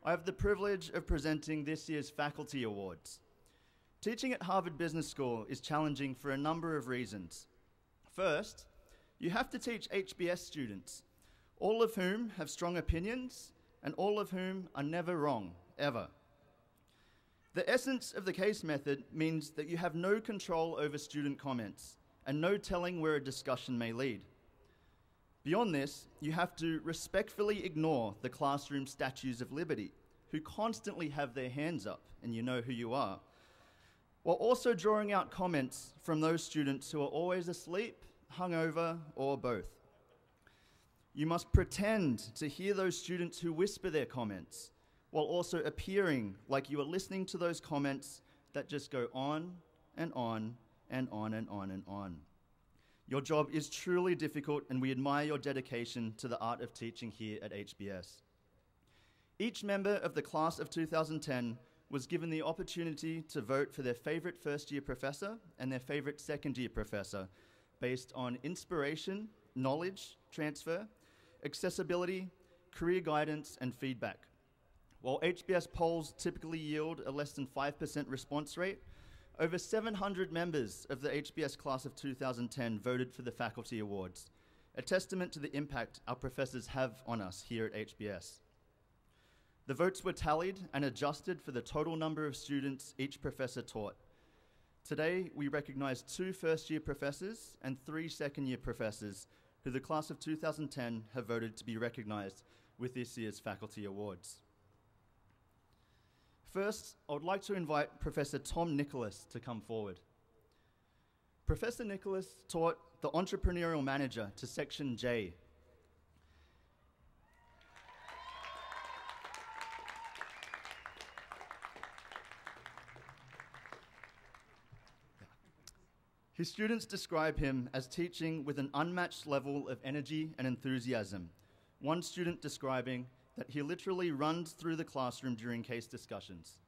I have the privilege of presenting this year's Faculty Awards. Teaching at Harvard Business School is challenging for a number of reasons. First, you have to teach HBS students, all of whom have strong opinions and all of whom are never wrong, ever. The essence of the case method means that you have no control over student comments and no telling where a discussion may lead. Beyond this, you have to respectfully ignore the classroom statues of liberty, who constantly have their hands up, and you know who you are, while also drawing out comments from those students who are always asleep, hungover, or both. You must pretend to hear those students who whisper their comments, while also appearing like you are listening to those comments that just go on and on and on and on and on. Your job is truly difficult, and we admire your dedication to the art of teaching here at HBS. Each member of the class of 2010 was given the opportunity to vote for their favorite first-year professor and their favorite second-year professor based on inspiration, knowledge transfer, accessibility, career guidance, and feedback. While HBS polls typically yield a less than 5% response rate, over 700 members of the HBS class of 2010 voted for the Faculty Awards, a testament to the impact our professors have on us here at HBS. The votes were tallied and adjusted for the total number of students each professor taught. Today, we recognize 2 first-year professors and 3 second-year professors who the class of 2010 have voted to be recognized with this year's Faculty Awards. First, I would like to invite Professor Tom Nicholas to come forward. Professor Nicholas taught the Entrepreneurial Manager to Section J. His students describe him as teaching with an unmatched level of energy and enthusiasm, one student describing that he literally runs through the classroom during case discussions.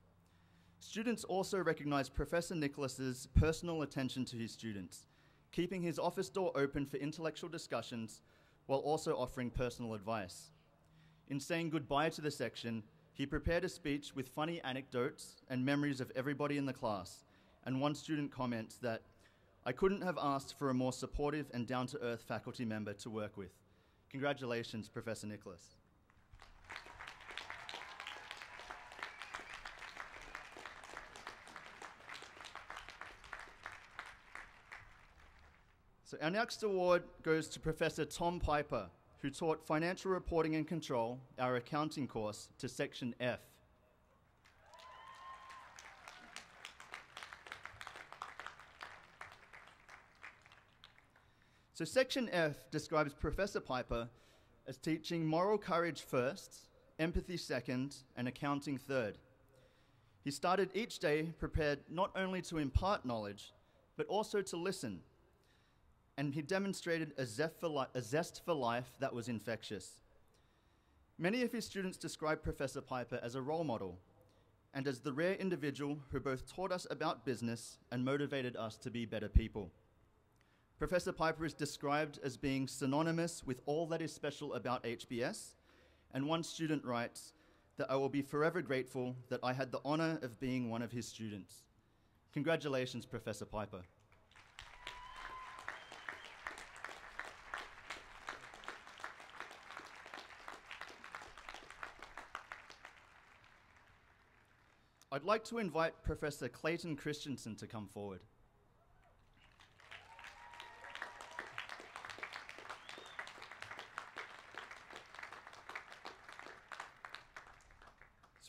Students also recognize Professor Nicholas's personal attention to his students, keeping his office door open for intellectual discussions while also offering personal advice. In saying goodbye to the section, he prepared a speech with funny anecdotes and memories of everybody in the class, and one student comments that, "I couldn't have asked for a more supportive and down-to-earth faculty member to work with." Congratulations, Professor Nicholas. So our next award goes to Professor Tom Piper, who taught Financial Reporting and Control, our accounting course, to Section F. So Section F describes Professor Piper as teaching moral courage first, empathy second, and accounting third. He started each day prepared not only to impart knowledge, but also to listen. And he demonstrated a zest for life that was infectious. Many of his students describe Professor Piper as a role model and as the rare individual who both taught us about business and motivated us to be better people. Professor Piper is described as being synonymous with all that is special about HBS, and one student writes that I will be forever grateful that I had the honor of being one of his students. Congratulations, Professor Piper. I'd like to invite Professor Clayton Christensen to come forward.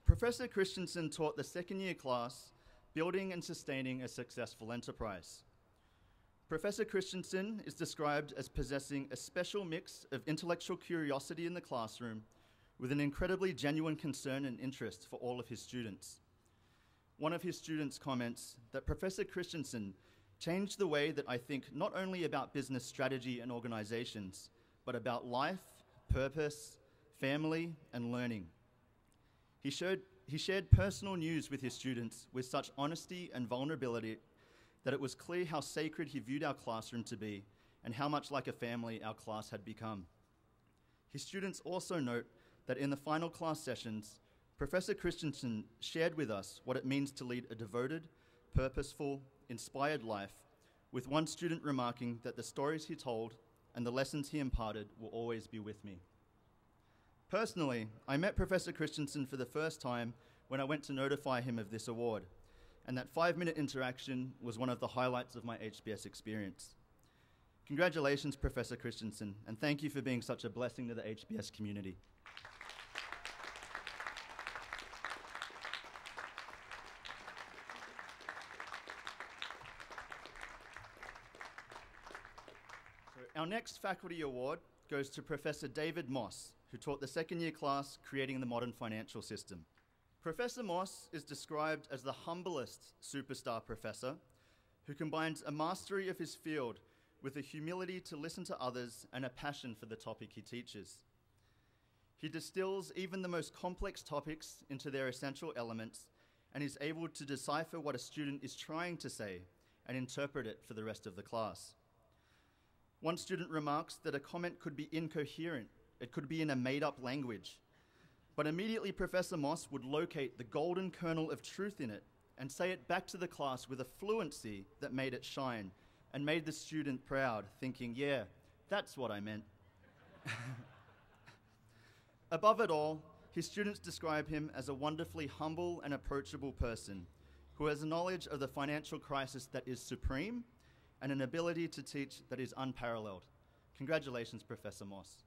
Professor Christensen taught the second-year class, Building and Sustaining a Successful Enterprise. Professor Christensen is described as possessing a special mix of intellectual curiosity in the classroom with an incredibly genuine concern and interest for all of his students. One of his students comments that Professor Christensen changed the way that I think not only about business strategy and organizations, but about life, purpose, family, and learning. He shared personal news with his students with such honesty and vulnerability that it was clear how sacred he viewed our classroom to be and how much like a family our class had become. His students also note that in the final class sessions, Professor Christensen shared with us what it means to lead a devoted, purposeful, inspired life, with one student remarking that the stories he told and the lessons he imparted will always be with me. Personally, I met Professor Christensen for the first time when I went to notify him of this award, and that 5-minute interaction was one of the highlights of my HBS experience. Congratulations, Professor Christensen, and thank you for being such a blessing to the HBS community. Our next faculty award goes to Professor David Moss, who taught the second-year class, Creating the Modern Financial System. Professor Moss is described as the humblest superstar professor who combines a mastery of his field with a humility to listen to others and a passion for the topic he teaches. He distills even the most complex topics into their essential elements and is able to decipher what a student is trying to say and interpret it for the rest of the class. One student remarks that a comment could be incoherent, it could be in a made-up language, but immediately Professor Moss would locate the golden kernel of truth in it and say it back to the class with a fluency that made it shine and made the student proud, thinking, yeah, that's what I meant. Above it all, his students describe him as a wonderfully humble and approachable person who has a knowledge of the financial crisis that is supreme and an ability to teach that is unparalleled. Congratulations, Professor Moss.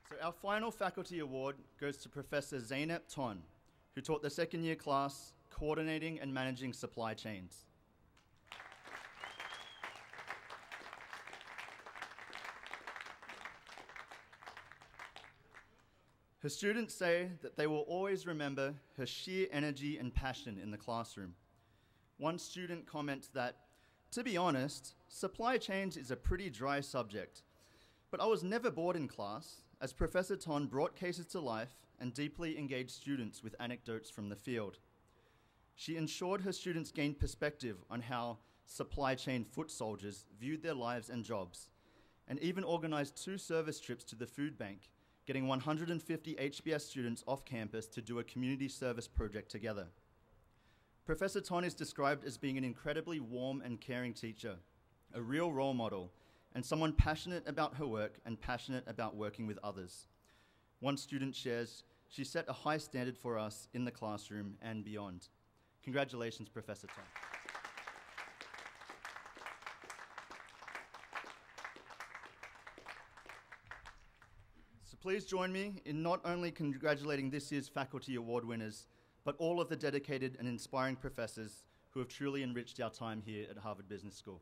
So our final faculty award goes to Professor Zanet Ton, who taught the second-year class, Coordinating and Managing Supply Chains. Her students say that they will always remember her sheer energy and passion in the classroom. One student comments that, to be honest, supply chains is a pretty dry subject, but I was never bored in class as Professor Ton brought cases to life and deeply engaged students with anecdotes from the field. She ensured her students gained perspective on how supply chain foot soldiers viewed their lives and jobs, and even organized 2 service trips to the food bank, getting 150 HBS students off campus to do a community service project together. Professor Ton is described as being an incredibly warm and caring teacher, a real role model, and someone passionate about her work and passionate about working with others. One student shares, she set a high standard for us in the classroom and beyond. Congratulations, Professor Ton. So please join me in not only congratulating this year's faculty award winners, but all of the dedicated and inspiring professors who have truly enriched our time here at Harvard Business School.